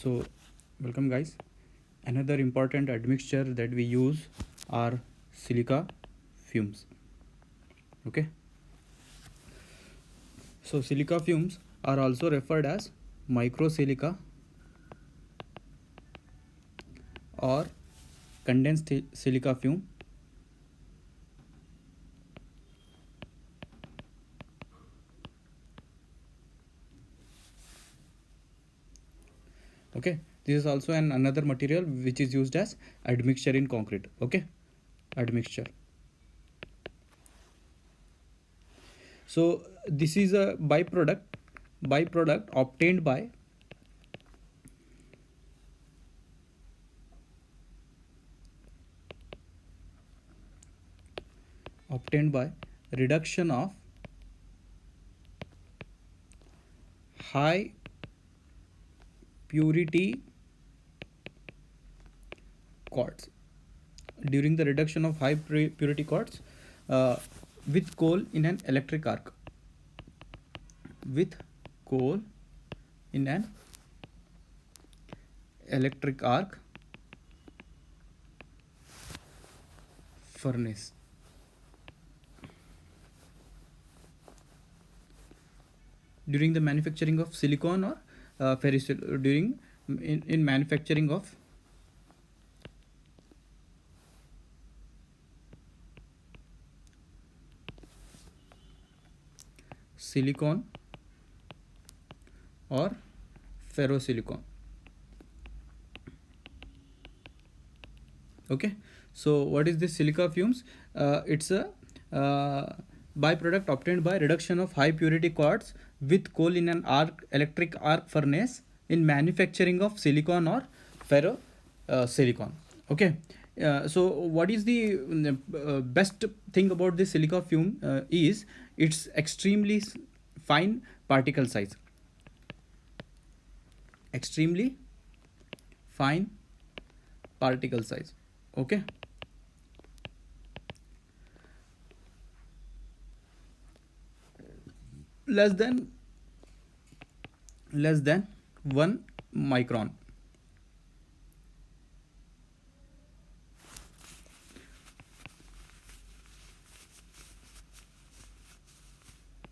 So welcome guys. Another important admixture that we use are silica fumes. Okay. So silica fumes are also referred as microsilica or condensed silica fume. Okay, this is also another material which is used as admixture in concrete. Okay, admixture. So this is a byproduct obtained by reduction of high purity quartz. During the reduction of high purity quartz with coal in an electric arc. With coal in an electric arc furnace. During the manufacturing of silicon or during in manufacturing of silicon or ferrosilicon. Okay, so what is this silica fumes? It's a byproduct obtained by reduction of high purity quartz with coal in an electric arc furnace in manufacturing of silicon or ferro silicon. Okay, so what is the best thing about this silica fume is its extremely fine particle size. Extremely fine particle size. Okay, less than 1 micron.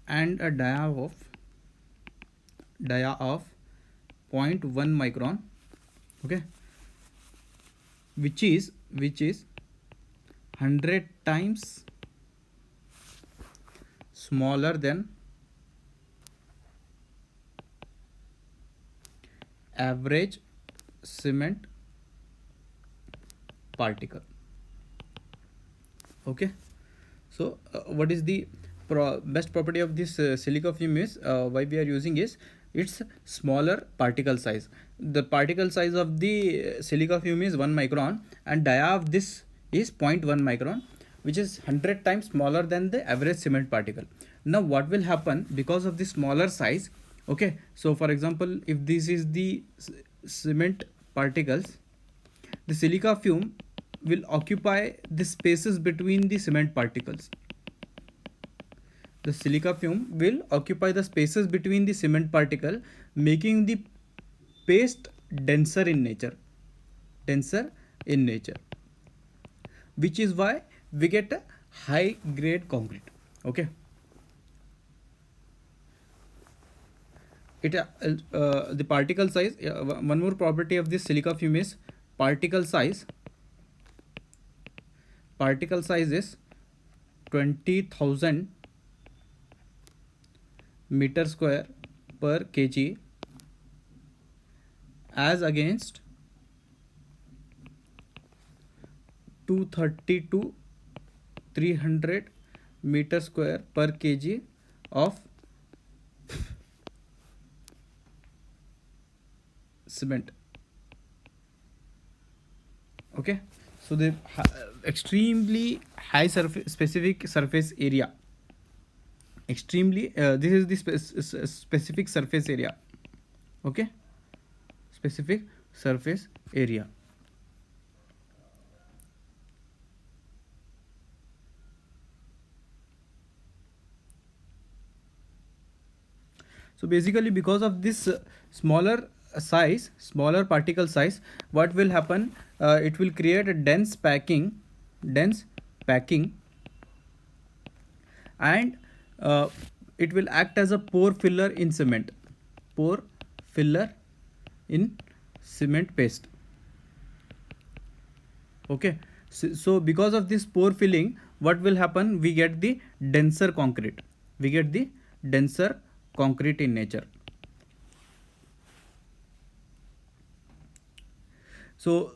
And a dia of 0.1 micron. Okay, which is 100 times smaller than average cement particle. Okay, so what is the best property of this silica fume is why we are using is its smaller particle size. The particle size of the silica fume is 1 micron and dia of this is 0.1 micron, which is 100 times smaller than the average cement particle. Now what will happen because of the smaller size? Okay, so for example, if this is the cement particles, the silica fume will occupy the spaces between the cement particles. The silica fume will occupy the spaces between the cement particle, making the paste denser in nature. Which is why we get a high grade concrete. Okay, the particle size, one more property of this silica fume is particle size is 20,000 meter square per kg as against 230 to 300 meter square per kg of cement. Okay, so the extremely high specific surface area. This is the specific surface area. Okay, specific surface area. So basically because of this smaller smaller particle size, what will happen? It will create a dense packing, and it will act as a pore filler in cement, pore filler in cement paste. Okay, so because of this pore filling, what will happen? We get the denser concrete. We get the denser concrete in nature. So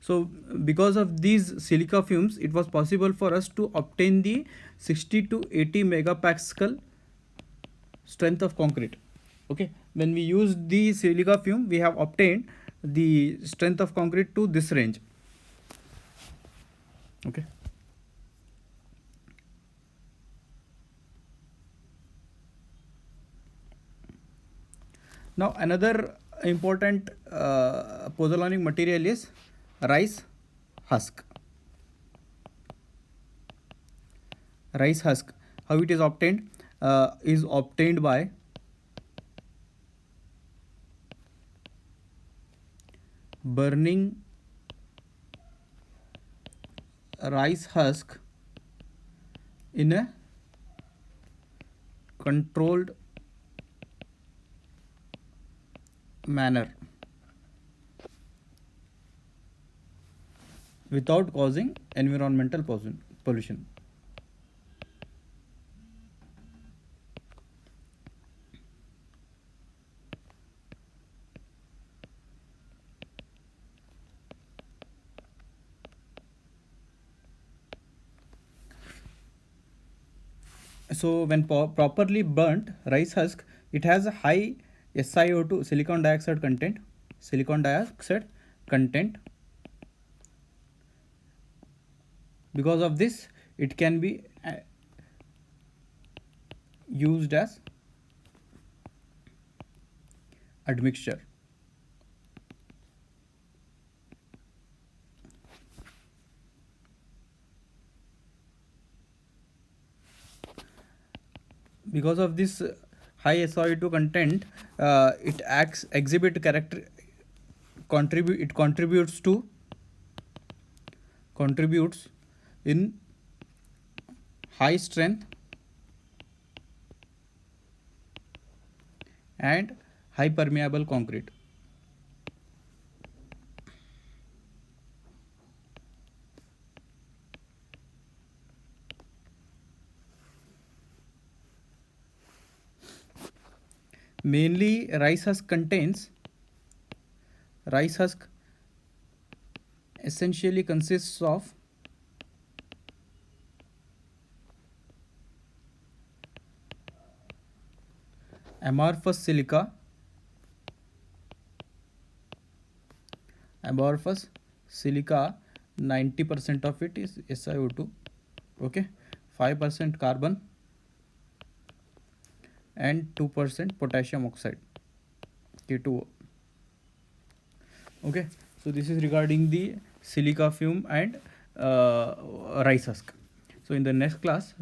so because of these silica fumes, it was possible for us to obtain the 60 to 80 megapascal strength of concrete. Okay, when we use the silica fume, we have obtained the strength of concrete to this range. Okay. Now another important pozzolanic material is rice husk. Rice husk, how it is obtained? Is obtained by burning rice husk in a controlled manner without causing environmental pollution. So when properly burnt rice husk, it has a high SiO2, silicon dioxide content. Because of this, it can be used as admixture. Because of this high SiO2 content, it exhibit character, contributes in high strength and high permeable concrete. Mainly rice husk essentially consists of amorphous silica, 90% of it is SiO2, okay, 5% carbon and 2% potassium oxide, K2O. Okay, so this is regarding the silica fume and rice husk. So in the next class